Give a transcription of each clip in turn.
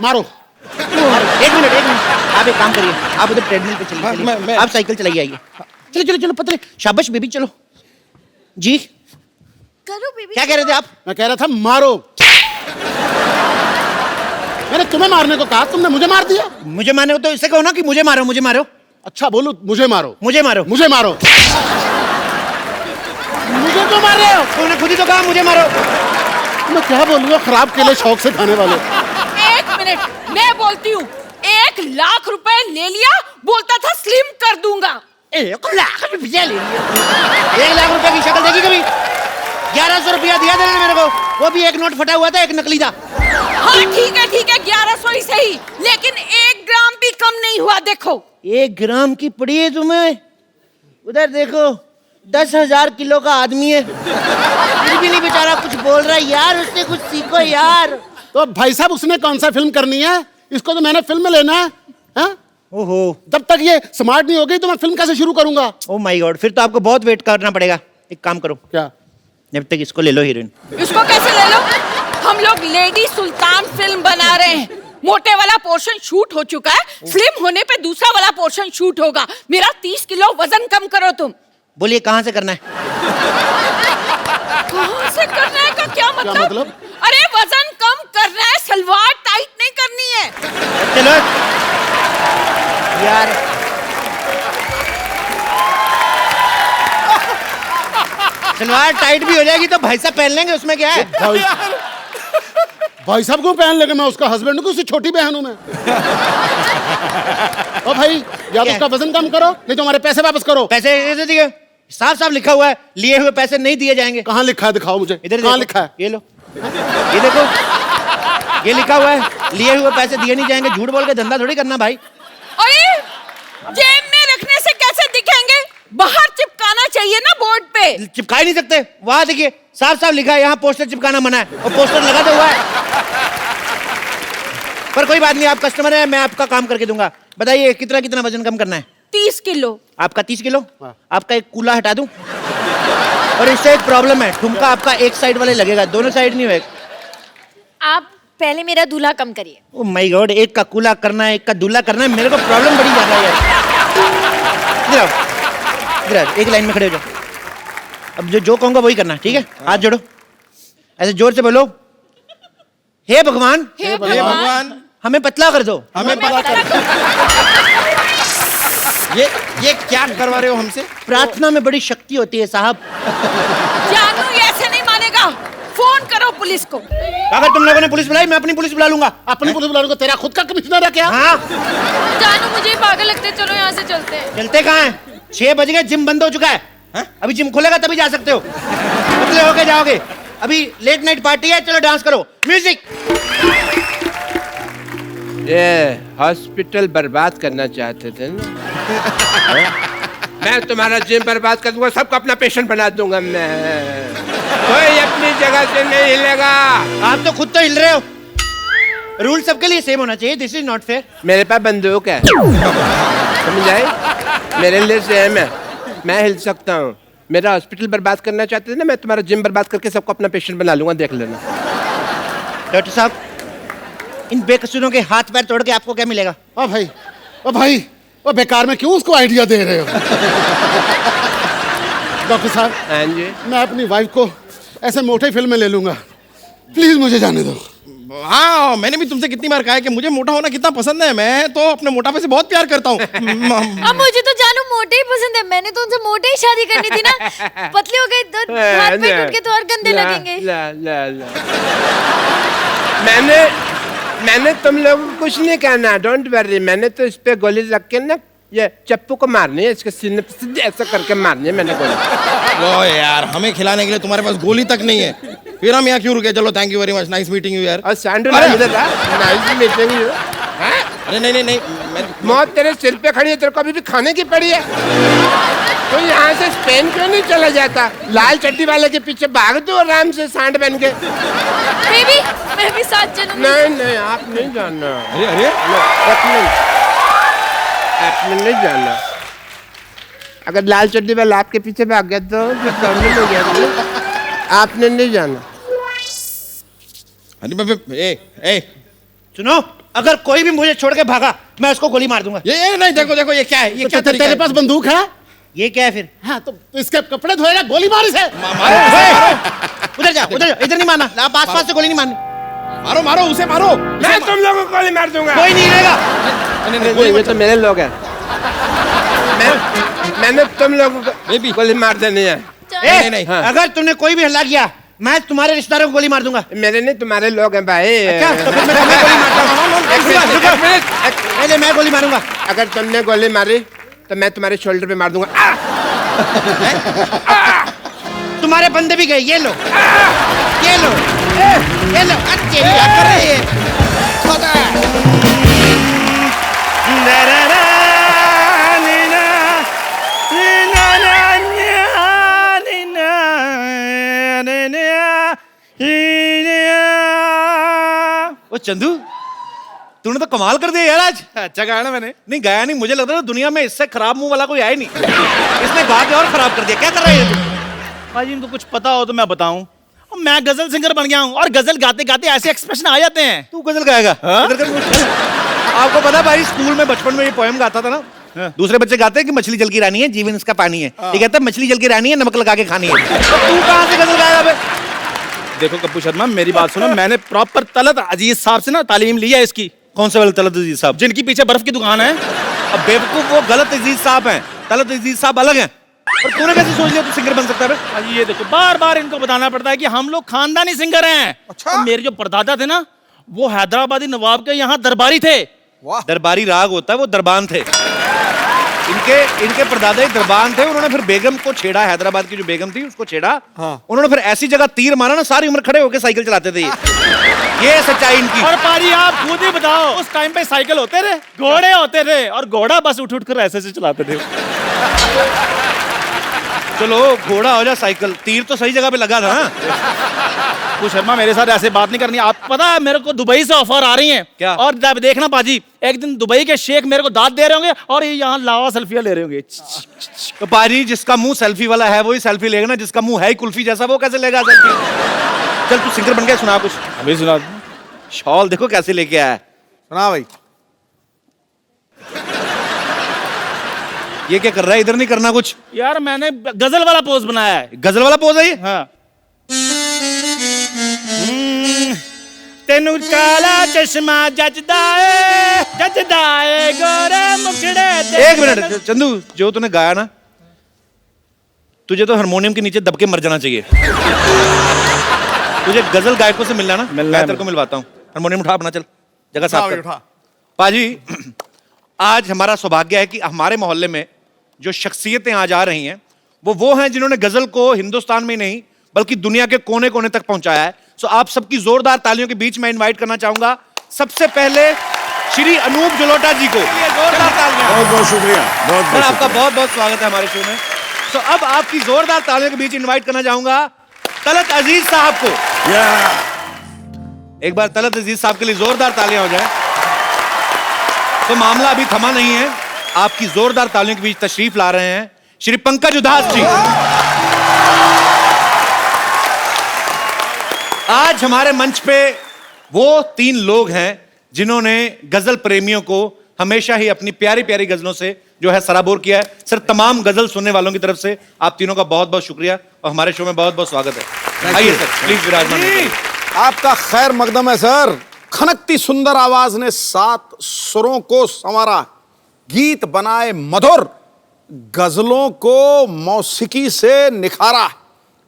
मारो। एक मिनट आप एक काम करिए, आप उधर ट्रेडमिल पे चलिए, आप साइकिल चलाइए आइए। चलो चलो पतले, शाबाश बेबी, चलो जी। करो बेबी। क्या कह रहे थे आप? मैं कह रहा था मारो। मैंने तुम्हें मारने को कहा, तुमने मुझे मार दिया। मुझे मारने हो तो इससे कहो ना कि मुझे मारो, मुझे मारो। अच्छा बोलू मुझे मारो, मुझे मारो, मुझे मारो। मुझे क्यों मार रहे हो? तुमने खुद ही तो कहा मुझे मारो। मैं क्या बोलूँगा, खराब केले शौक से खाने वाले। एक मिनट, मैं बोलती हूँ। 1 लाख रुपए ले लिया, बोलता था स्लिम कर दूंगा। 1 लाख रुपया ले लिया। 1 लाख रुपए की शक्ल देखी कभी? 1100 रुपया दिया था मेरे को, वो भी एक नोट फटा हुआ था, एक नकली था। हाँ ठीक है 1100 ही सही, लेकिन 1 ग्राम भी कम नहीं हुआ। देखो 1 ग्राम की पड़ी है तुम्हें? उधर देखो 10,000 किलो का आदमी है, फिर भी नहीं बेचारा कुछ बोल रहा है। यार उससे कुछ सीखो यार। तो भाई साहब उसने कौन सा फिल्म करनी है? इसको तो मैंने फिल्म में लेना है, हाँ? ओहो, जब तक ये स्मार्ट नहीं हो गई तो मैं फिल्म कैसे शुरू करूंगा? ओ माय गॉड, फिर तो आपको बहुत वेट करना पड़ेगा। एक काम करो, क्या? जब तक इसको ले लो हीरोइन। इसको कैसे ले लो? हम लोग लेडी सुल्तान फिल्म बना रहे हैं। मोटे वाला पोर्शन शूट हो चुका है, स्लिम होने पे दूसरा वाला पोर्शन शूट होगा। मेरा 30 किलो वजन कम करो तुम। बोलिए कहाँ से करना है? कहाँ से करना है का क्या मतलब? अरे वजन कम करना है, सलवार टाइट नहीं करनी है। चलो यार, सलवार टाइट भी हो जाएगी तो भाई साहब पहन लेंगे, उसमें क्या है? भाई साहब को पहन लेंगे, मैं उसका हस्बैंड हूँ, उससे छोटी बहन हूँ मैं। ओ भाई, या तो उसका वजन कम करो, नहीं तो हमारे पैसे वापस करो। पैसे कैसे दिए? साफ साफ लिखा हुआ है, लिए हुए पैसे नहीं दिए जाएंगे। कहाँ लिखा है? दिखाओ मुझे। इधर कहाँ लिखा है? ये लो, ये देखो, ये लिखा हुआ है, लिए हुए पैसे दिए नहीं जाएंगे। झूठ बोल के धंधा थोड़ी करना भाई। अरे जेब में रखने से कैसे दिखेंगे? बाहर चिपकाना चाहिए ना बोर्ड पे। चिपका ही नहीं सकते, वहां देखिए साफ साफ लिखा है, यहाँ पोस्टर चिपकाना मना है, और पोस्टर लगा तो हुआ है। पर कोई बात नहीं, आप कस्टमर है, मैं आपका काम करके दूंगा। बताइए कितना कितना वजन कम करना है? 30 किलो। आपका 30 किलो? आपका एक कूला हटा दूं? और इससे एक प्रॉब्लम है, ठुमका आपका एक साइड वाले लगेगा, दोनों साइड नहीं होगा। आप पहले मेरा दूल्हा कम करिए। ओ माय गॉड, एक का कूला करना है, एक का दूल्हा करना है, मेरे को प्रॉब्लम बड़ी ज्यादा है यार। इधर आओ, इधर आओ, एक लाइन में खड़े हो जाओ। अब जो कहूंगा वही करना, ठीक है? हाथ जोड़ो, ऐसे जोर से बोलो, हे भगवान, हे भगवान, हमें पतला कर दो। हमें पता कर। ये क्या करवा रहे हो हमसे? प्रार्थना में बड़ी शक्ति होती है साहब। जानू ये ऐसे नहीं मानेगा, फोन करो पुलिस को। अगर तुम लोगों ने पुलिस बुलाई, मैं अपनी पुलिस बुला लूंगा। अपनी पुलिस बुला लूंगा? तेरा खुद का कमिश्नर है क्या? हाँ, जानू मुझे पागल लगते, चलो यहाँ से चलते हैं। चलते कहाँ हैं? 6 बज गए, जिम बंद हो चुका है। अभी जिम खुलेगा तभी जा सकते हो, पतले होके जाओगे। अभी लेट नाइट पार्टी है, चलो डांस करो, म्यूजिक। ये हॉस्पिटल बर्बाद करना चाहते थे ना? मैं तुम्हारा जिम बर्बाद कर दूंगा, सबको अपना पेशेंट बना दूंगा मैं। कोई अपनी जगह से नहीं हिलेगा। आप तो खुद तो हिल रहे हो। रूल सबके लिए सेम होना चाहिए, दिस इज नॉट फेयर। मेरे पास बंदूक है, समझ आई? मेरे लिए सेम है, मैं हिल सकता हूँ। मेरा हॉस्पिटल बर्बाद करना चाहते थे ना, मैं तुम्हारा जिम बर्बाद करके सबको अपना पेशेंट बना लूंगा, देख लेना। डॉक्टर साहब, इन बेकसूरों के हाथ पैर तोड़ के आपको क्या मिलेगा? ओ भाई, ओ भाई, ओ बेकार में क्यों उसको आइडिया दे रहे हो? डॉक्टर साहब, हाँ जी। मैं अपनी वाइफ को ऐसे मोटे फिल्म में ले लूंगा, प्लीज मुझे जाने दो। हाँ, मैंने भी तुमसे कितनी बार कहा है कि मुझे मोटा होना कितना पसंद है। मैं तो अपने मोटापे से बहुत प्यार करता हूँ। अब मुझे तो जानू मोटे ही पसंद है, मैंने तो उनसे मोटे ही शादी करनी थी ना। पतले हो गए तो हाथ पैर टूट के तो और गंदे लगेंगे। ला। मैंने तुम लोगों को कुछ नहीं कहना, डोंट वरी। मैंने तो इस पे गोली रख के ना, ये चप्पू को मारनी है, इसके सीने पे सीधे ऐसा करके मारनी है मैंने गोली। ओ यार, हमें खिलाने के लिए तुम्हारे पास गोली तक नहीं है, फिर हम यहाँ क्यों रुके? चलो, thank you very much, nice meeting you यार। और सैंडल नाइस मीटिंग यू। अरे नहीं, मौत तेरे सिर पे खड़ी है, तेरे को अभी भी खाने की पड़ी है। तो यहाँ से स्पेन क्यों नहीं चला जाता? लाल चड्डी वाले के पीछे भाग दो आराम से, सांड बन के। बेबी, मैं भी साथ चलूंगी। नहीं, आप नहीं जाना। अरे आपने नहीं जाना। अगर लाल चड्डी वाला आपके पीछे भाग गया तो प्रॉब्लम हो गया। आपने नहीं जाना। अरे ए सुनो, अगर कोई भी मुझे छोड़ के भागा मैं उसको गोली मार दूंगा। ये नहीं, देखो देखो ये क्या है, ये क्या तरीका तेरे है? पास बंदूक है? ये क्या है फिर? हाँ तो इसके कपड़े धोएगा, गोली मार इसे। उधर जा, इधर नहीं मारना, आप आस-पास से गोली नहीं मारनी। मारो मारो उसे, मारो। मैं तुम लोगों को गोली मार दूंगा। कोई नहीं रहेगा। ये तो मेरे लोग हैं। मैंने तुम लोगों को गोली मार देनी है। ए, नहीं, हाँ। अगर तुमने कोई भी हल्ला किया मैं तुम्हारे रिश्तेदारों को गोली मार दूंगा। मेरे नहीं, तुम्हारे लोग हैं भाई। क्या? तो फिर मैं तुम्हें गोली मारता हूं। नहीं, मैं गोली मारूंगा। अगर तुमने गोली मारी तो मैं तुम्हारे शोल्डर पे मार दूंगा। तुम्हारे बंदे भी गए, ये लो, ये लो, ये लो। अच्छे क्या कर रहे हैं? ओ चंदू, तूने तो कमाल कर दिया यार आज। अच्छा गाया ना मैंने। नहीं गाया नहीं, मुझे लगता था दुनिया में इससे खराब मुंह वाला कोई आया नहीं। इसने गा के और खराब कर दिया। क्या कर रहा है ये? भाजी इनको कुछ पता हो तो मैं बताऊं, मैं गजल सिंगर बन गया हूँ और गजल गाते गाते ऐसे एक्सप्रेशन आ जाते हैं। तू गजल गाएगा? हाँ? इधर कर मुझे। आपको पता भाई, स्कूल में बचपन में ये पोएम गाता था ना, दूसरे बच्चे गाते हैं कि मछली जल की रानी है, जीवन इसका पानी है। ये कहता है मछली जल की रानी है, नमक लगा के खानी है। तो तू कहाँ से गजल गाएगा बे? देखो कप्पू शर्मा, मेरी बात सुनो, मैंने प्रॉपर तलत अजीज साहब से ना तालीम ली है इसकी। कौन से वाले तलत अजीज साहब? जिनकी पीछे बर्फ की दुकान है। अब बेवकूफ, वो गलत अजीज साहब हैं, तलत अजीज साहब अलग हैं। और तूने कैसे सोच लिया तू सिंगर बन सकता है बे? भाजी ये देखो, बार बार इनको बताना पड़ता है कि हम लोग खानदानी सिंगर हैं। अच्छा? मेरे जो परदादा थे ना, वो हैदराबादी नवाब के यहाँ दरबारी थे। दरबारी राग होता है, वो दरबान थे। इनके परदादा ही दरबान थे। उन्होंने फिर बेगम को छेड़ा, हैदराबाद की जो बेगम थी उसको छेड़ा। उन्होंने फिर ऐसी जगह तीर मारा ना, सारी उम्र खड़े होकर साइकिल चलाते थे ये सच्चाई इनकी। और पारी आप खुद ही बताओ, उस टाइम पे साइकिल होते थे, घोड़े होते थे, और घोड़ा बस उठ उठ कर ऐसे से चलाते थे। चलो घोड़ा हो जा साइकिल, तीर तो सही जगह पे लगा था ना। तू शर्मा मेरे साथ ऐसे बात नहीं करनी। आप पता है मेरे को दुबई से ऑफर आ रही हैं। क्या? और जब देखना पाजी, एक दिन दुबई के शेख मेरे को दाद दे रहे होंगे और ये यहाँ लावा सेल्फियां ले रहे होंगे। तो पाजी, जिसका मुंह सेल्फी वाला है वही सेल्फी लेगा ना, जिसका मुंह है ही कुल्फी जैसा वो कैसे लेगा सेल्फी? चल तू सिंगर बन गया, सुना कुछ। अभी सुना। शॉल देखो कैसे लेके आया है। सुना भाई। ये क्या कर रहा है? इधर नहीं करना कुछ यार मैंने गजल वाला पोज बनाया है। गजल वाला पोज है ये? हाँ। तेनू काला चश्मा जजदाए गोरे मुखड़े ते। एक मिनट चंदू, जो तूने गाया ना, तुझे तो हारमोनियम के नीचे दब के मर जाना चाहिए। तुझे गजल गायकों से मिलना ना, मैं तेरे को मिलवाता हूँ। हारमोनियम उठा अपना, चल जगह साफ कर। पाजी, आज हमारा सौभाग्य है कि हमारे मोहल्ले में जो शख्सियतें आज आ रही हैं वो हैं जिन्होंने गजल को हिंदुस्तान में नहीं बल्कि दुनिया के कोने कोने तक पहुंचाया है। सो आप सबकी जोरदार तालियों के बीच में इनवाइट करना चाहूंगा सबसे पहले श्री अनूप जलोटा जी को। जोरदार तालियां। बहुत बहुत शुक्रिया, बहुत सर बहुत आपका बहुत बहुत स्वागत है हमारे शो में। सो अब आपकी जोरदार तालियों के बीच इनवाइट करना चाहूंगा तलत अजीज साहब को। एक बार तलत अजीज साहब के लिए जोरदार तालियां हो जाए। तो मामला अभी थमा नहीं है, आपकी जोरदार तालियों के बीच तशरीफ ला रहे हैं श्री पंकज उदास जी। आज हमारे मंच पे वो 3 लोग हैं जिन्होंने गजल प्रेमियों को हमेशा ही अपनी प्यारी प्यारी गजलों से जो है सराबोर किया है। सर, तमाम गजल सुनने वालों की तरफ से आप तीनों का बहुत बहुत शुक्रिया और हमारे शो में बहुत बहुत स्वागत है। आइए सर, प्लीज विराजमान होइए। आपका खैर मकदम है सर। खनकती सुंदर आवाज ने 7 सुरों को संवारा, गीत बनाए मधुर, गजलों को मौसीकी से निखारा।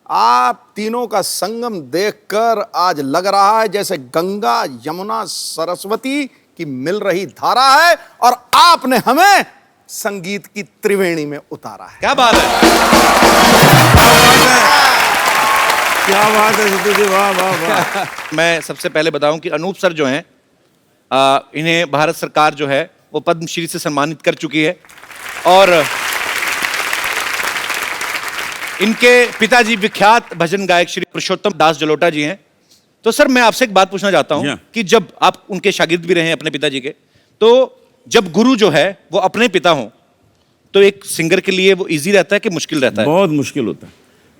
आप तीनों का संगम देखकर आज लग रहा है जैसे गंगा यमुना सरस्वती की मिल रही धारा है और आपने हमें संगीत की त्रिवेणी में उतारा है। क्या बात है, क्या बात है तुझे, वाह वाह वाह। मैं सबसे पहले बताऊं कि अनूप सर जो हैं इन्हें भारत सरकार जो है वो पद्मश्री से सम्मानित कर चुकी है और इनके पिताजी विख्यात भजन गायक श्री पुरुषोत्तम दास जलोटा जी हैं। तो सर मैं आपसे एक बात पूछना चाहता हूं कि जब आप उनके शागिर्द भी रहे हैं अपने पिताजी के, तो जब गुरु जो है वो अपने पिता हों तो एक सिंगर के लिए वो इजी रहता है कि मुश्किल रहता है? बहुत मुश्किल होता है,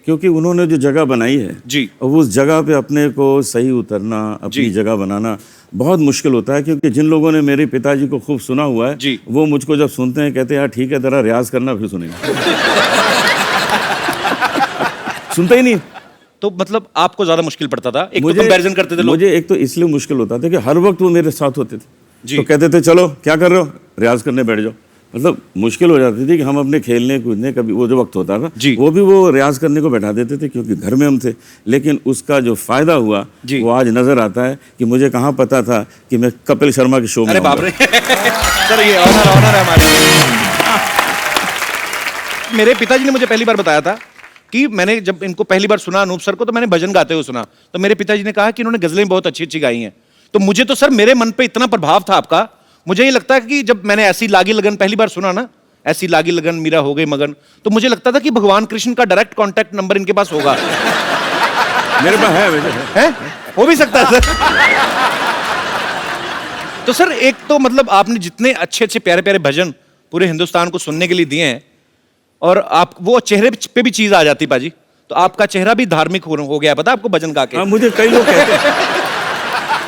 क्योंकि उन्होंने जो जगह बनाई है जी, अब उस जगह पे अपने को सही उतरना, अपनी जगह बनाना बहुत मुश्किल होता है, क्योंकि जिन लोगों ने मेरे पिताजी को खूब सुना हुआ है जी। वो मुझको जब सुनते हैं कहते हैं यार ठीक है जरा रियाज करना फिर सुनेंगे। सुनते ही नहीं। तो मतलब आपको ज्यादा मुश्किल पड़ता था, एक तो कंपैरिजन करते थे लोग। मुझे एक तो इसलिए मुश्किल होता था कि हर वक्त वो मेरे साथ होते थे, जी। तो कहते थे चलो क्या कर रहे हो, रियाज करने बैठ जाओ। मतलब मुश्किल हो जाती थी कि हम अपने खेलने कूदने कभी वो जो वक्त होता था जी। वो भी वो रियाज करने को बैठा देते थे, क्योंकि घर में हम थे। लेकिन उसका जो फायदा हुआ जी। वो आज नजर आता है कि मुझे कहाँ पता था कि मैं कपिल शर्मा के शो में अरे बाप आऊंगा। रे सर ये ऑनर है हमारे। मेरे पिताजी ने मुझे पहली बार बताया था कि मैंने जब इनको पहली बार सुना अनूप सर को, तो मैंने भजन गाते हुए सुना, तो मेरे पिताजी ने कहा कि इन्होंने गजलें बहुत अच्छी अच्छी गाई हैं। तो मुझे तो सर मेरे मन पे इतना प्रभाव था आपका, मुझे ये लगता है कि जब मैंने ऐसी लागी लगन पहली बार सुना ना, ऐसी लागी लगन मीरा हो गई मगन, तो मुझे लगता था कि भगवान कृष्ण का डायरेक्ट कांटेक्ट नंबर इनके पास होगा। मेरे पास है वैसे। है हो भी सकता है सर। तो सर एक तो मतलब आपने जितने अच्छे अच्छे प्यारे प्यारे भजन पूरे हिंदुस्तान को सुनने के लिए दिए हैं, और आप वो चेहरे पे भी चीज आ जाती पाजी, तो आपका चेहरा भी धार्मिक हो गया, पता आपको भजन गा के। हाँ, मुझे कई लोग कहते हैं।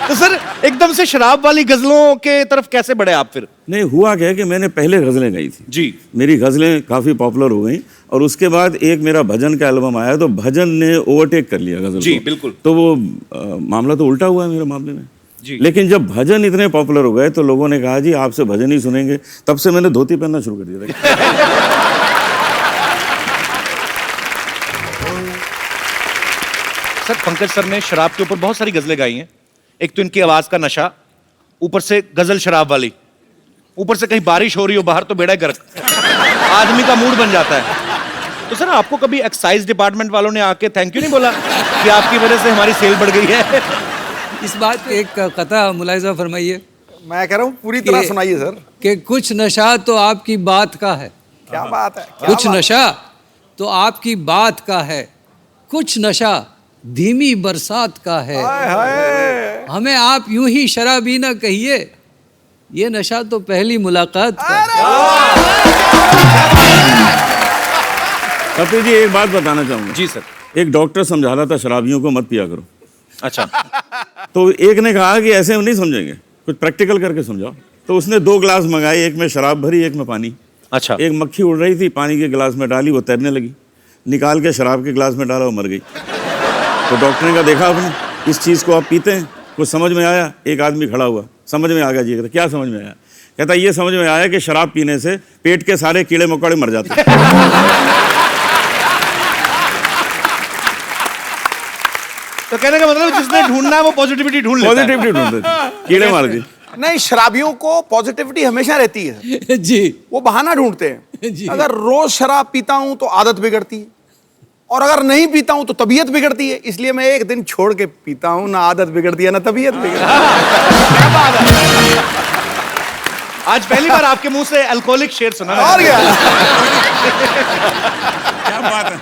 तो सर एकदम से शराब वाली गजलों के तरफ कैसे बढ़े आप फिर? नहीं, हुआ क्या है कि मैंने पहले गज़लें गाई थी जी। मेरी गज़लें काफ़ी पॉपुलर हो गई, और उसके बाद एक मेरा भजन का एल्बम आया तो भजन ने ओवरटेक कर लिया गज़ल जी, को। बिल्कुल। तो वो मामला तो उल्टा हुआ है मेरे मामले में जी। लेकिन जब भजन इतने पॉपुलर हो गए तो लोगों ने कहा जी आपसे भजन ही सुनेंगे, तब से मैंने धोती पहनना शुरू कर दिया था। सर पंकज सर ने शराब के ऊपर बहुत सारी गजलें गाई हैं। एक तो इनकी आवाज का नशा, ऊपर से गजल शराब वाली, ऊपर से कहीं बारिश हो रही हो बाहर तो बेड़ा गर्क, आदमी का मूड बन जाता है। तो सर आपको कभी एक्साइज डिपार्टमेंट वालों ने आके थैंक यू नहीं बोला कि आपकी वजह से हमारी सेल बढ़ गई है? इस बात पे एक कथा मुलाहिजा फरमाइए मैं कह रहा हूँ पूरी तरह सुनाइए सर। कि कुछ नशा तो आपकी बात का है। क्या बात है, क्या कुछ बात है। नशा तो आपकी बात का है, कुछ नशा धीमी बरसात का है। हाय हाय। हमें आप यूं ही शराबी ना कहिए, ये नशा तो पहली मुलाकात का है। कपिल जी एक बात बताना चाहूंगा। जी सर। एक डॉक्टर समझा रहा था शराबियों को मत पिया करो, अच्छा। तो एक ने कहा कि ऐसे हम नहीं समझेंगे, कुछ प्रैक्टिकल करके समझाओ। तो उसने 2 गिलास मंगाए, एक में शराब भरी एक में पानी। अच्छा। एक मक्खी उड़ रही थी, पानी के गिलास में डाली, वो तैरने लगी, निकाल के शराब के गिलास में डाला, वो मर गई। तो डॉक्टर ने कहा देखा आपने, इस चीज़ को आप पीते हैं, कुछ समझ में आया? एक आदमी खड़ा हुआ, समझ में आ गया जी। कहता क्या समझ में आया? कहता ये समझ में आया कि शराब पीने से पेट के सारे कीड़े मकोड़े मर जाते हैं। तो कहने का मतलब जिसने ढूंढना है वो पॉजिटिविटी ढूंढ लेता है। पॉजिटिविटी ढूंढते थे, कीड़े मार दी। नहीं, शराबियों को पॉजिटिविटी हमेशा रहती है, जी वो बहाना ढूंढते जी। हैं। अगर रोज शराब पीता हूं तो आदत बिगड़ती है, और अगर नहीं पीता हूं तो तबीयत बिगड़ती है। इसलिए मैं एक दिन छोड़ के पीता हूं, ना आदत बिगड़ती है ना तबीयत बिगड़ती है। आज पहली बार आपके मुंह से अल्कोहलिक शेर सुना मैंने। और क्या। क्या बात है।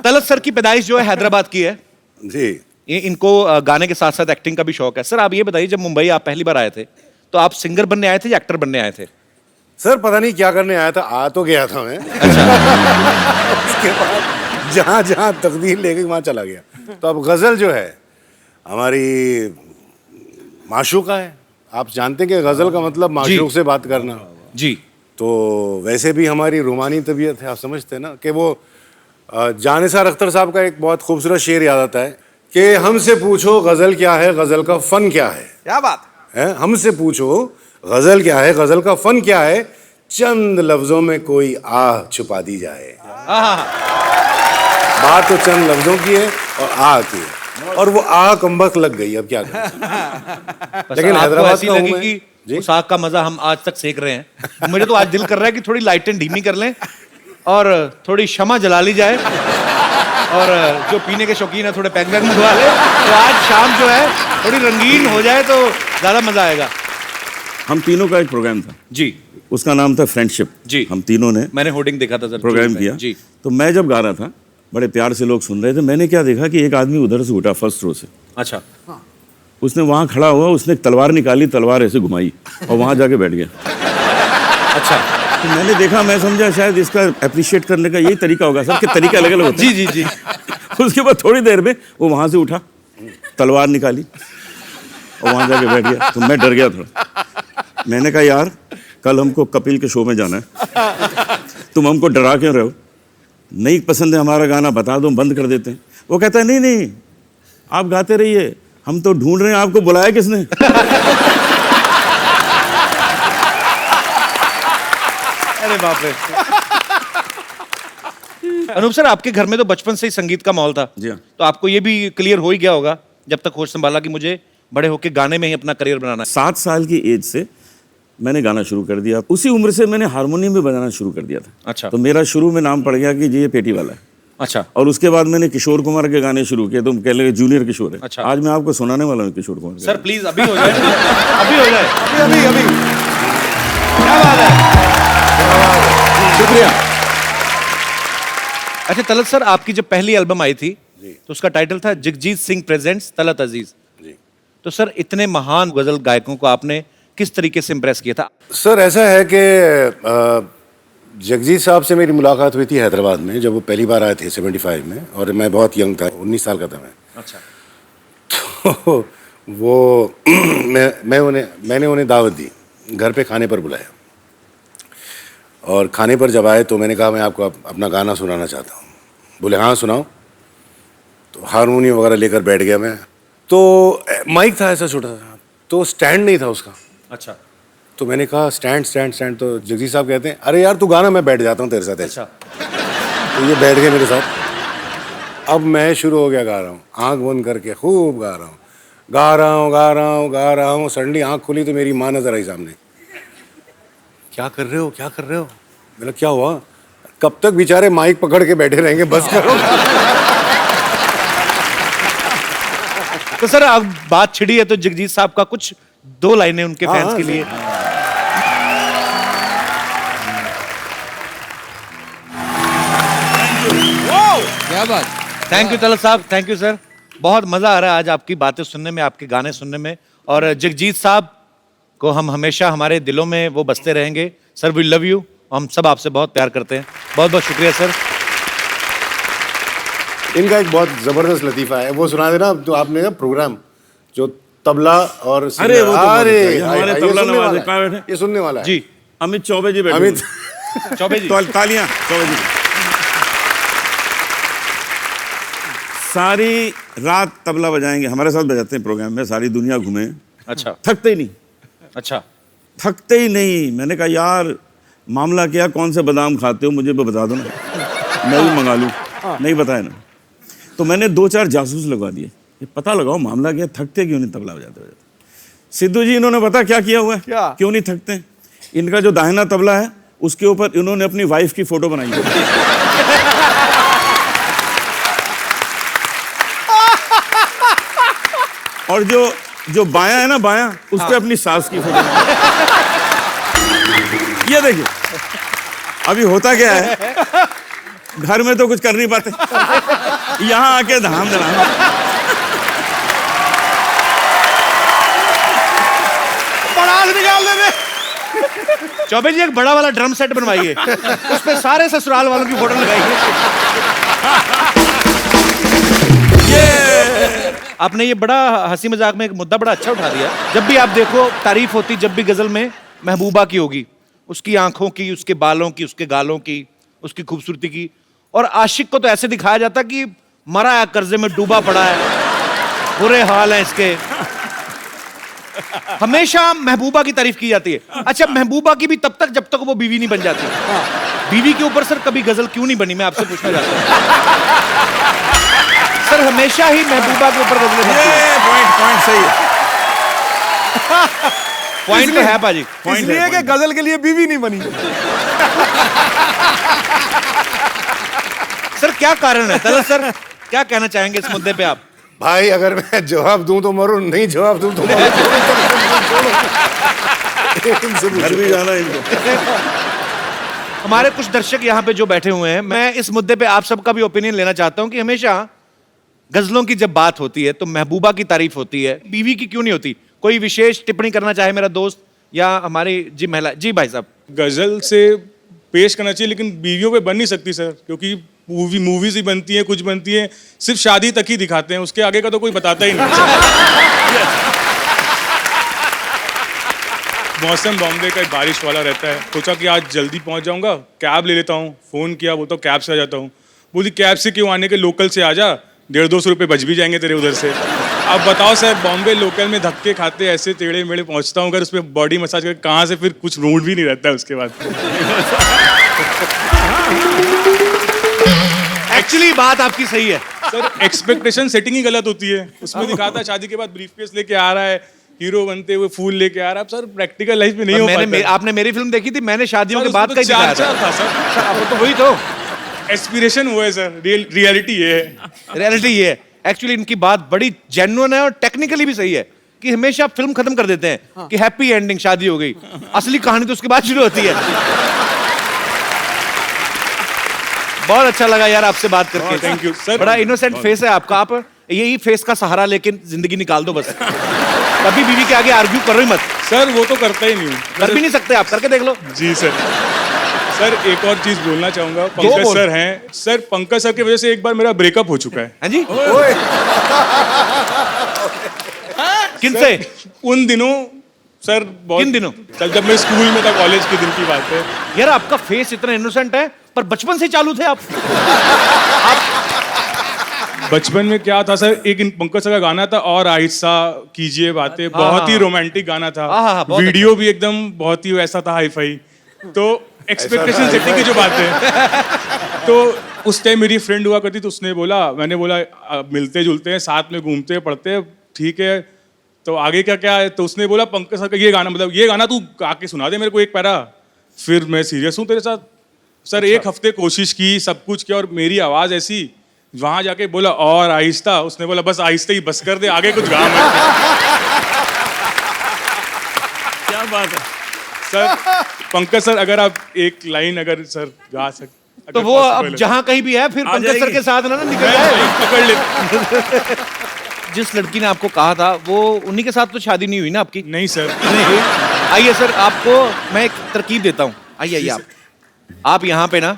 तलत सर की पैदाइश जो है हैदराबाद की है जी। ये इनको गाने के साथ साथ एक्टिंग का भी शौक है। सर आप ये बताइए, जब मुंबई आप पहली बार आए थे तो आप सिंगर बनने आए थे या एक्टर बनने आए थे? सर पता नहीं क्या करने आया था, आ तो गया था मैं। उसके बाद जहाँ जहाँ तकदीर ले गई वहाँ चला गया। तो अब गज़ल जो है हमारी माशूका है। आप जानते हैं कि गज़ल का मतलब माशूक से बात करना। जी। तो वैसे भी हमारी रूमानी तबीयत है, आप समझते हैं ना कि वो जानिसार अख्तर साहब का एक बहुत खूबसूरत शेर याद आता है कि हमसे पूछो गज़ल क्या है, गज़ल का फ़न क्या है। क्या बात है, हमसे पूछो गज़ल क्या है, गज़ल का फ़न क्या है, चंद लफ्ज़ों में कोई आह छुपा दी जाए। बात तो चंद लफ्ज़ों की है और आह की है, और वो आह कमबख्त लग गई। अब क्या करें। लेकिन हैदराबाद ऐसी का हूं लगी मैं। कि उस आग का मजा हम आज तक सेक रहे हैं। मुझे तो आज दिल कर रहा है कि थोड़ी लाइटें धीमी कर लें और थोड़ी शमा जला ली जाए, और जो पीने के शौकीन है थोड़े पैक वैक मंगवा ले, तो आज शाम जो है थोड़ी रंगीन हो जाए तो ज्यादा मजा आएगा। हम तीनों का एक प्रोग्राम था जी। उसका नाम था फ्रेंडशिप। जी। हम तीनों ने मैंने होर्डिंग देखा था सर, प्रोग्राम किया। जी। तो मैं जब गा रहा था, बड़े प्यार से लोग सुन रहे थे, मैंने क्या देखा कि एक आदमी उधर से उठा फर्स्ट रो से। अच्छा। उसने वहां खड़ा हुआ, उसने एक तलवार निकाली, तलवार ऐसे घुमाई और वहां जाके बैठ गया। अच्छा। तो मैंने देखा, मैं समझा शायद इसका अप्रिशिएट करने का यही तरीका होगा। सबके तरीके अलग अलग होते हैं। जी जी जी। उसके बाद थोड़ी देर में वो वहां से उठा, तलवार निकाली, और वहाँ जाके बैठ गया, तो मैं डर गया थोड़ा। मैंने कहा यार कल हमको कपिल के शो में जाना है, तुम हमको डरा क्यों रहे हो? नहीं पसंद है हमारा गाना, बता दो, बंद कर देते हैं। वो कहता है नहीं नहीं आप गाते रहिए, हम तो ढूंढ रहे हैं आपको, बुलाया किसने? अरे बाप रे। अनूप सर, आपके घर में तो बचपन से ही संगीत का माहौल था। जी हाँ। तो आपको ये भी क्लियर हो ही गया होगा जब तक होश संभाला कि मुझे बड़े होके गाने में ही अपना करियर बनाना है। 7 साल की एज से मैंने गाना शुरू कर दिया। उसी उम्र से मैंने हारमोनियम भी बजाना शुरू कर दिया था। अच्छा। तो मेरा शुरू में नाम पड़ गया कि जी ये पेटी वाला है। अच्छा। और उसके बाद मैंने किशोर कुमार के गाने शुरू किए, तो कह लगे जूनियर किशोर है। अच्छा। आज मैं आपको सुनाने वाला हूँ किशोर कुमार के सर गाने। प्लीज अभी हो जाए, अभी हो जाए। अभी अभी क्या बात है, शुक्रिया। अच्छा तलत सर, आपकी जब पहली एल्बम आई थी तो उसका टाइटल था जगजीत सिंह प्रेजेंट्स तलत अजीज। जी। तो सर इतने महान गजल गायकों को आपने किस तरीके से इम्प्रेस किया था? सर ऐसा है कि जगजीत साहब से मेरी मुलाकात हुई थी हैदराबाद में, जब वो पहली बार आए थे 75 में, और मैं बहुत यंग था, 19 साल का था मैं। अच्छा। तो वो मैंने उन्हें दावत दी, घर पे खाने पर बुलाया, और खाने पर जब आए तो मैंने कहा मैं आपको अपना गाना सुनाना चाहता हूँ। बोले हाँ सुनाओ। तो हारमोनियम वगैरह लेकर बैठ गया मैं। तो माइक था ऐसा छोटा सा, तो स्टैंड नहीं था उसका। अच्छा। तो मैंने कहा स्टैंड स्टैंड स्टैंड। तो जगजीत साहब कहते हैं अरे यार तू गाना, मैं बैठ जाता हूँ तेरे साथ ऐसा। तो ये बैठ गए मेरे साथ। अब मैं शुरू हो गया, गा रहा हूँ, आँख बंद करके खूब गा रहा हूँ, गा रहा हूँ गा रहा हूँ गा रहा हूँ। सडनली आँख खुली तो मेरी माँ नजर आई सामने। क्या कर रहे हो, क्या कर रहे हो? मैंने क्या हुआ? कब तक बेचारे माइक पकड़ के बैठे रहेंगे, बस करो। तो सर अब बात छिड़ी है तो जगजीत साहब का कुछ 2 लाइनें उनके फैंस के लिए। क्या बात। थैंक यू तलत साहब, थैंक यू सर। बहुत मजा आ रहा है आज आपकी बातें सुनने में, आपके गाने सुनने में, और जगजीत साहब को हम हमेशा हमारे दिलों में वो बसते रहेंगे। सर वी लव यू, हम सब आपसे बहुत प्यार करते हैं। बहुत बहुत शुक्रिया सर। इनका एक बहुत जबरदस्त लतीफा है, वो सुना देना। तो आपने प्रोग्राम जो तबला और अरे वो तो अरे हमारे तबला नवाज कहाँ बैठे? ये सुनने वाला है जी। अमित चौबे जी बैठे। अमित चौबे जी, तालियां चौबे जी। सारी रात तबला बजाएंगे, हमारे साथ बजाते हैं प्रोग्राम में, सारी दुनिया घूमे। अच्छा। थकते ही नहीं, अच्छा। थकते ही नहीं। मैंने कहा यार मामला क्या, कौन से बादाम खाते हो मुझे भी बता दो ना, मैं भी मंगा लूँ। नहीं बताया ना, तो मैंने 2-4 जासूस लगवा दिए, ये पता लगाओ मामला क्या, थकते क्यों नहीं तबला बजाते बजाते। सिद्धू जी इन्होंने पता क्या किया हुआ है, क्या? क्यों नहीं थकते? इनका जो दाहिना तबला है उसके ऊपर इन्होंने अपनी वाइफ की फोटो बनाई है। और जो बायां है ना, बायां, उस पे अपनी सास की फोटो। ये देखिए अभी होता क्या है, घर में तो कुछ कर नहीं पाते, यहां आके धाम धड़ाम। पड़ास निकाल दे। चौबे जी एक बड़ा वाला ड्रम सेट बनवाइए, उस पे सारे ससुराल वालों की फोटो लगाइए। आपने ये बड़ा हंसी मजाक में एक मुद्दा बड़ा अच्छा उठा दिया। जब भी आप देखो तारीफ होती, जब भी गजल में महबूबा की होगी, उसकी आंखों की, उसके बालों की, उसके गालों की, उसकी खूबसूरती की, और आशिक को तो ऐसे दिखाया जाता कि मरा है, कर्जे में डूबा पड़ा है, बुरे हाल हैं इसके। हमेशा महबूबा की तारीफ की जाती है। अच्छा, महबूबा की भी तब तक जब तक वो बीवी नहीं बन जाती। बीवी के ऊपर सर कभी गजल क्यों नहीं बनी, मैं आपसे पूछना चाहता हूं। सर हमेशा ही महबूबा के ऊपर गजलें बनती हैं। पॉइंट सही है। पॉइंट तो है पाजी। इसलिए कि गजल के लिए बीवी नहीं बनी। सर क्या कारण है तलत सर, क्या कहना चाहेंगे इस मुद्दे पे आप? भाई अगर मैं जवाब दूं तो मरूं, नहीं जवाब दूं तो मरूं। घर भी जाना इनको। हमारे कुछ दर्शक यहाँ पे जो बैठे हुए हैं, मैं इस मुद्दे पे आप सबका भी ओपिनियन लेना चाहता हूँ कि हमेशा गजलों की जब बात होती है तो महबूबा की तारीफ होती है, बीवी की क्यों नहीं होती? कोई विशेष टिप्पणी करना चाहे मेरा दोस्त या हमारी जी महिला? जी भाई साहब। गजल से पेश करना चाहिए, लेकिन बीवियों पे बन नहीं सकती सर, क्योंकि मूवीज ही बनती है, कुछ बनती है, सिर्फ शादी तक ही दिखाते हैं, उसके आगे का तो कोई बताता ही नहीं। मौसम बॉम्बे का बारिश वाला रहता है, सोचा कि आज जल्दी पहुंच जाऊंगा, कैब ले लेता हूँ। फ़ोन किया, वो तो कैब से आ जाता हूँ। बोली कैब से क्यों आने के, लोकल से आ जा, 150-200 रुपये बच भी जाएंगे तेरे उधर से। अब बताओ सर, बॉम्बे लोकल में धक्के खाते ऐसे टेढ़े मेढ़े पहुंचता हूँ, अगर उस पर बॉडी मसाज करके कहाँ से फिर कुछ रूट भी नहीं रहता है उसके बाद। एक्चुअली बात आपकी सही है सर, एक्सपेक्टेशन सेटिंग ही गलत होती है। उसमें दिखाता है शादी के बाद ब्रीफकेस लेके आ रहा है, हीरो बनते हुए फूल लेके आ रहा है। सर प्रैक्टिकल लाइफ में नहीं हो पाता। आपने मेरी फिल्म देखी थी, मैंने शादियों के सर, बाद उसमें का ही तो दिखाया चार था सर। वो तो वही तो एस्पिरेशन वो है सर, रियलिटी ये है। रियलिटी ये है। एक्चुअली इनकी बात बड़ी जेन्युइन है और टेक्निकली भी सही है कि हमेशा फिल्म खत्म कर देते हैं कि हैप्पी एंडिंग, शादी हो गई। असली कहानी तो उसके बाद शुरू होती है। बहुत अच्छा लगा यार आपसे बात करके। Thank you sir. बड़ा इनोसेंट फेस है आपका, आप यही फेस का सहारा लेके जिंदगी निकाल दो बस। कभी बीवी के आगे आर्ग्यू करो ही मत। सर वो तो करता ही नहीं हूँ। कर भी नहीं सकते आप, करके देख लो। जी सर। सर एक और चीज बोलना चाहूंगा, पंकज सर हैं सर, पंकज सर की वजह से एक बार मेरा ब्रेकअप हो चुका है। हाँ जी। किनसे? उन दिनों सर, बहुत किन दिनों? जब मैं स्कूल में था, कॉलेज के दिन की बात है। यार आपका फेस इतना इनोसेंट है, पर बचपन से चालू थे आप। बचपन में क्या था सर, एक पंकज सर का गाना था, और आहिस्ता कीजिए बातें, बहुत ही रोमांटिक गाना था। वीडियो भी एकदम बहुत ही वैसा था, हाई फाई। तो एक्सपेक्टेशन सेटिंग की जो बात है, तो उस टाइम मेरी फ्रेंड हुआ करती, तो उसने बोला, मैंने बोला मिलते जुलते हैं, साथ में घूमते पढ़ते हैं, ठीक है, तो आगे क्या क्या है? तो उसने बोला पंकज सर का ये गाना, मतलब ये गाना तू गा के सुना दे मेरे को एक पैरा। फिर मैं सीरियस हूँ तेरे साथ सर। एक हफ्ते कोशिश की, सब कुछ किया, और मेरी आवाज़ ऐसी, वहां जाके बोला और आहिस्ता, उसने बोला बस आहिस्ता ही बस कर दे, आगे कुछ गा मत। क्या बात है सर। पंकज सर अगर आप एक लाइन अगर सर गा सकते तो वो अब जहां कहीं भी है, फिर पंकज सर के साथ ना निकल जाए, पकड़ ले। जिस लड़की ने आपको कहा था वो उन्हीं के साथ तो शादी नहीं हुई ना आपकी? नहीं सर। आइए सर, आपको मैं एक तरकीब देता हूँ। आइए आइए आप यहाँ पे ना,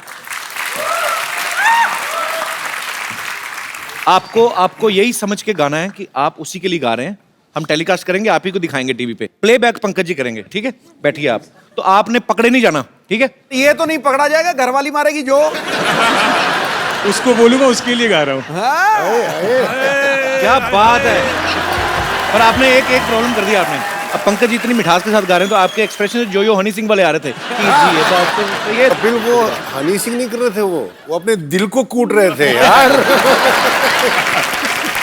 आपको यही समझ के गाना है कि आप उसी के लिए गा रहे हैं। हम टेलीकास्ट करेंगे, आप ही को दिखाएंगे टीवी पे, प्लेबैक पंकज जी करेंगे, ठीक है? बैठिए आप। तो आपने पकड़े नहीं जाना, ठीक है? ये तो नहीं पकड़ा जाएगा, घरवाली मारेगी जो। उसको बोलूंगा, उसके लिए गा रहा हूँ। क्या बात है। पर आपने एक प्रॉब्लम कर दिया आपने। अब पंकज जी इतनी मिठास के साथ गा रहे हैं, तो आपके एक्सप्रेशन जो यो हनी सिंह वाले आ रहे थे कि जी ये तो आपको तो ये कपिल, वो हनी सिंह नहीं कर रहे थे, वो अपने दिल को कूट रहे थे यार।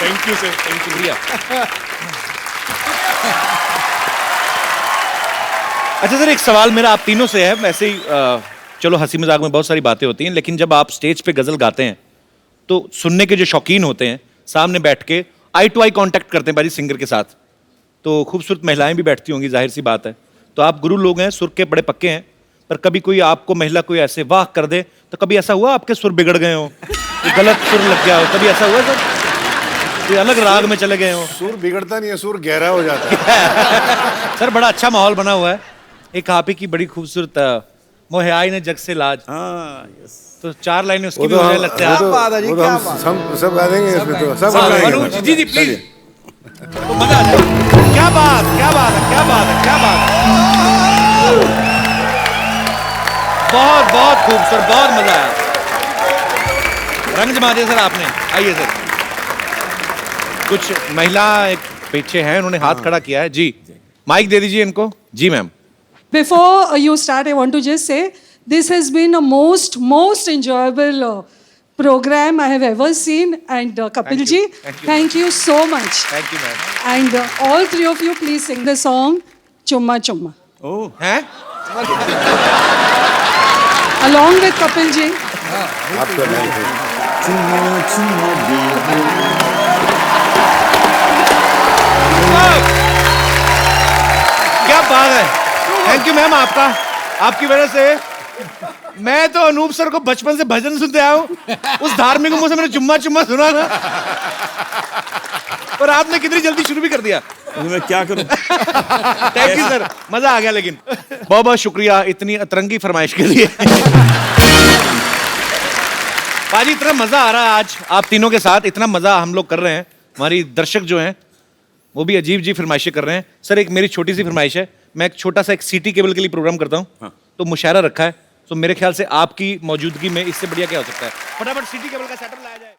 Thank you sir, thank you. अच्छा सर, एक सवाल मेरा आप तीनों से है। वैसे ही चलो हंसी मजाक में बहुत सारी बातें होती हैं, लेकिन जब आप स्टेज पे गजल गाते हैं तो सुनने के जो शौकीन होते हैं सामने बैठ के आई टू आई कांटेक्ट करते हैं बारी सिंगर के साथ, तो खूबसूरत महिलाएं भी बैठती होंगी, जाहिर सी बात है। तो आप गुरु लोग हैं, सुर के बड़े पक्के हैं, पर कभी कोई आपको महिला कोई ऐसे वाह कर दे, तो कभी ऐसा हुआ आपके सुर बिगड़ गए हो, गलत सुर लग गया हो, कभी ऐसा हुआ सर? कोई अलग राग में चले गए हो? सुर बिगड़ता नहीं है, सुर गहरा हो जाता है। सर बड़ा अच्छा माहौल बना हुआ है। एक आप ही की बड़ी खूबसूरत मोहे आई ने जग से लाज, तो 4 लाइनें उसकी भी मुझे लगता है। सब गा देंगे इसमें, तो सब गा देंगे। जी जी प्लीज, तो मजा आ जाए। क्या बात, क्या बात है, क्या बात है, क्या बात है। बहुत बहुत खूबसूरत, बहुत मजा आया, रंग जमा दिया सर आपने। आइए सर, कुछ महिला एक पीछे हैं, उन्होंने हाथ खड़ा किया है जी, माइक दे दीजिए इनको। जी ma'am. Before you start, I want to just say this has been a most enjoyable program I have ever seen, and Kapil ji, thank you so much. Thank you, ma'am. And all three of you, please sing the song Chumma Chumma. Oh, हैं? Along with Kapil ji. आपका नाम है। क्या बात है, thank you ma'am. आपकी वजह से मैं तो अनूप सर को बचपन से भजन सुनते आया हूँ, उस धार्मिक मुंह से मैंने चुम्मा चुम्मा सुना ना, और आपने कितनी जल्दी शुरू भी कर दिया। मैं क्या करूं। थैंक यू सर, मजा आ गया। लेकिन बहुत बहुत शुक्रिया इतनी अतरंगी फरमाइश के लिए। बाजी इतना मजा आ रहा है आज आप तीनों के साथ, इतना मजा हम लोग कर रहे हैं, हमारी दर्शक जो हैं वो भी अजीब जी फरमाइशें कर रहे हैं। सर एक मेरी छोटी सी फरमाइश है, मैं एक छोटा सा एक सिटी केबल के लिए प्रोग्राम करता हूँ, तो मुशायरा रखा है, तो मेरे ख्याल से आपकी मौजूदगी में इससे बढ़िया क्या हो सकता है। फटाफट सिटी केबल का सेटअप लाया जाए।